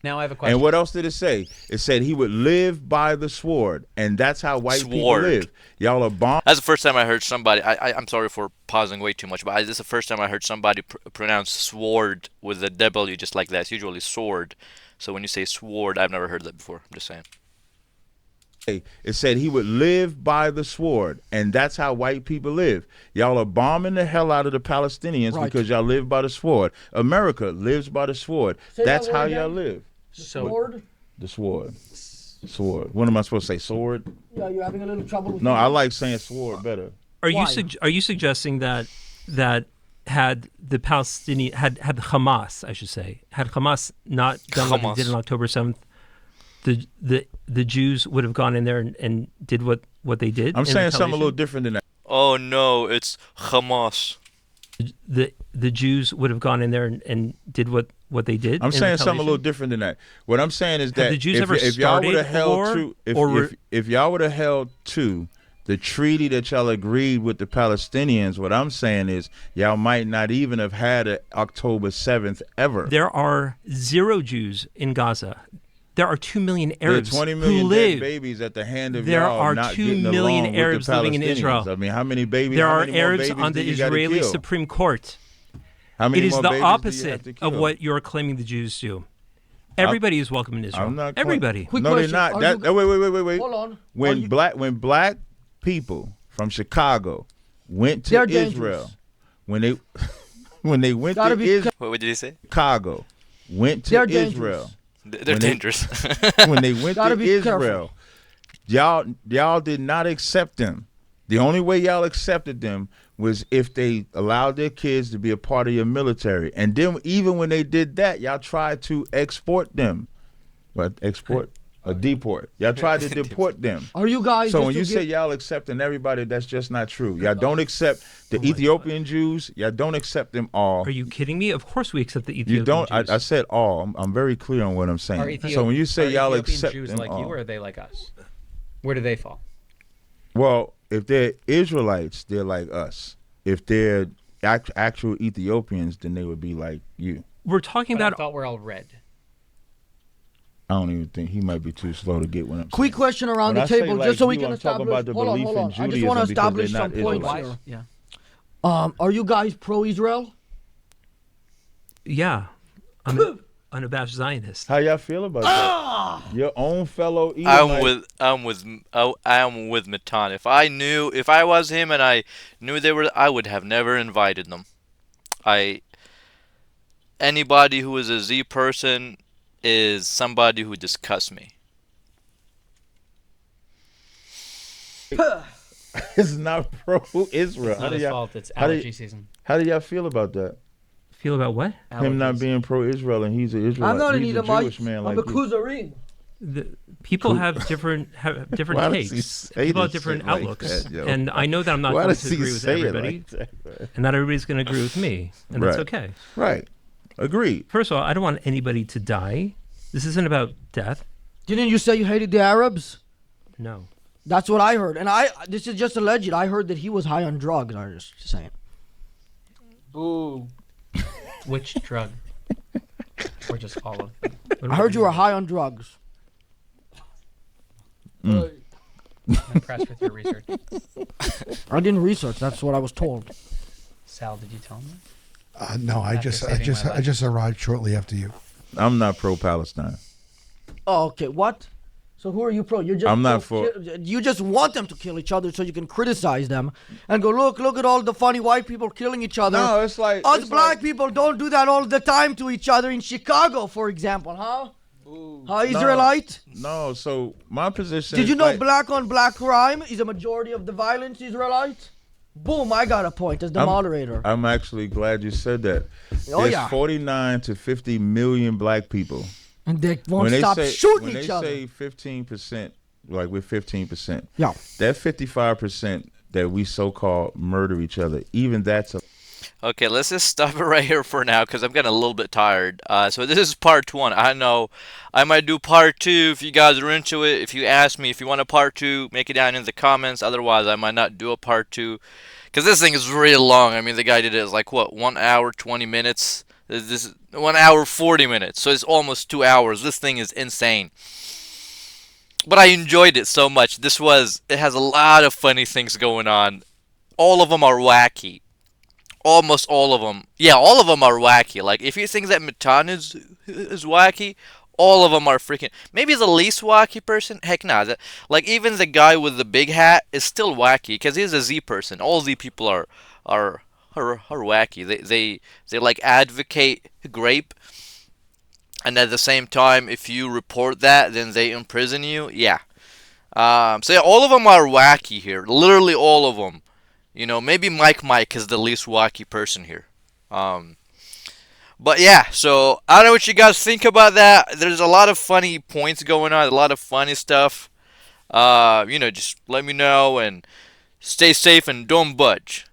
Now I have a question. And what else did it say? It said he would live by the sword, and that's how white people Sword. live. Y'all are bomb. That's the first time I heard somebody. I'm sorry for pausing way too much, but this is the first time I heard somebody pronounce sword with a W just like that. It's usually sword. So when you say sword, I've never heard that before. I'm just saying. It said he would live by the sword, and that's how white people live. Y'all are bombing the hell out of the Palestinians Right. because y'all live by the sword. America lives by the sword. Say that That's word how again. y'all live. So Sword? The sword. Sword. What am I supposed to say? Sword? Yeah, you're having a little trouble with No, it. I like saying sword better. Are Why? are you suggesting that had the Palestinian had Hamas, I should say, had Hamas not done what Hamas. they did on October 7th, the Jews would have gone in there and did what they did? I'm in saying something a little retaliation? different than that. Oh no, it's Hamas. The Jews would have gone in there and did what they did. I'm in saying something a little retaliation? different than that. What I'm saying is Have that the Jews if, ever if y'all would have started a held war, to, or if y'all would have held to the treaty that y'all agreed with the Palestinians, what I'm saying is y'all might not even have had an October 7th ever. There are 0 Jews in Gaza. There are 2 million There are Arabs 20 who million dead live. babies at the hand of There y'all are not 2 getting million along Arabs with the living in Palestinians. Israel. I mean, how many babies? There how are many more Arabs babies on do the you gotta Israeli kill? Supreme Court. How many It is more the babies do you have opposite to of kill? what you're claiming the Jews do. Everybody is welcome in Israel. I'm not. Everybody. Quick no, question. they're not. Are That, you- wait. Hold on. Are When you- black people from Chicago went to They're Israel, dangerous. when they went Gotta to be What did he say? Chicago, went to They're Israel. dangerous. They're When they- dangerous. When they went Gotta to be Israel, y'all did not accept them. The only way y'all accepted them was if they allowed their kids to be a part of your military. And then even when they did that, y'all tried to export them. What export? Or deport. Y'all tried to deport them. Are you guys? So just when to you say get- y'all accepting everybody, that's just not true. Y'all don't accept the Ethiopian Jews. Y'all don't accept them all. Are you kidding me? Of course we accept the You Ethiopian don't. Jews. I said all. I'm very clear on what I'm saying. So when you say y'all Ethiopian accept Jews them like all, you, or are they like us? Where do they fall? well, if they're Israelites, they're like us. If they're actual Ethiopians, then they would be like you. We're talking But I about thought we're all red. I don't even think he might be too slow to get what I'm Quick saying. question around When the I say table, like just so we you, can I'm talking establish. about the Hold on, belief hold in on. I just want to Judaism because establish they're some not points Israelites. here. Yeah. Are you guys pro-Israel? yeah. I'm an unabashed Zionist. How y'all feel about Ah! that? Your own fellow Edomite. I'm with Matan. If I was him and I knew they were, I would have never invited them. Anybody who is a Z person is somebody who disgusts me. It's not pro-Israel. It's not his fault. It's how do allergy season. How do y'all feel about that? Feel about what? Him not Allergies. being pro-Israel and he's an Israelite. I'm not an he's a Edomite. Jewish man I'm like a you. Kuzarim. People have different Why does he takes. say People have this different shit like outlooks, that, yo? and I know that I'm not Why going does to he agree with say it everybody, like that, man? and not everybody's going to agree with me, and that's Right. okay. Right. Agreed. First of all, I don't want anybody to die. This isn't about death. Didn't you say you hated the Arabs? No. That's what I heard. And this is just alleged. I heard that he was high on drugs. I was just saying. Boo. Which drug? Or just all of them? I heard you were high on drugs. I'm impressed with your research. I didn't research. That's what I was told. Sal, did you tell me? No, I After saving my I life. just arrived shortly after you. I'm not pro-Palestine. Oh, okay. What? So who are you pro? You're just I'm not for. you just want them to kill each other so you can criticize them and go look at all the funny white people killing each other. No, it's like Us it's black like, people don't do that all the time to each other in Chicago, for example, huh? Huh, Israelite? No, so my position. Did is you know like, black on black crime is a majority of the violence, Israelite? Boom, I got a point as the moderator. I'm actually glad you said that. Oh, There's yeah. 49 to 50 million black people. And they won't stop shooting when each they other. say 15%, like we're 15%. Yeah. That 55% that we so-called murder each other, even that's a. Okay, let's just stop it right here for now because I'm getting a little bit tired. So this is part one. I know I might do part two if you guys are into it. If you ask me if you want a part two, make it down in the comments. Otherwise, I might not do a part two because this thing is really long. I mean, the guy did it like what, 1 hour 20 minutes. This is 1 hour 40 minutes, so it's almost 2 hours. This thing is insane. But I enjoyed it so much. It has a lot of funny things going on. All of them are wacky. Almost all of them. Yeah, all of them are wacky. Like, if you think that Matan is wacky, all of them are freaking. Maybe the least wacky person? Heck nah. Like, even the guy with the big hat is still wacky because he's a Z person. All Z people are wacky. They like advocate grape, and at the same time, if you report that, then they imprison you. Yeah. So yeah, all of them are wacky here. Literally all of them. You know, maybe Mike is the least wacky person here. But yeah, so I don't know what you guys think about that. There's a lot of funny points going on, a lot of funny stuff. Just let me know and stay safe and don't budge.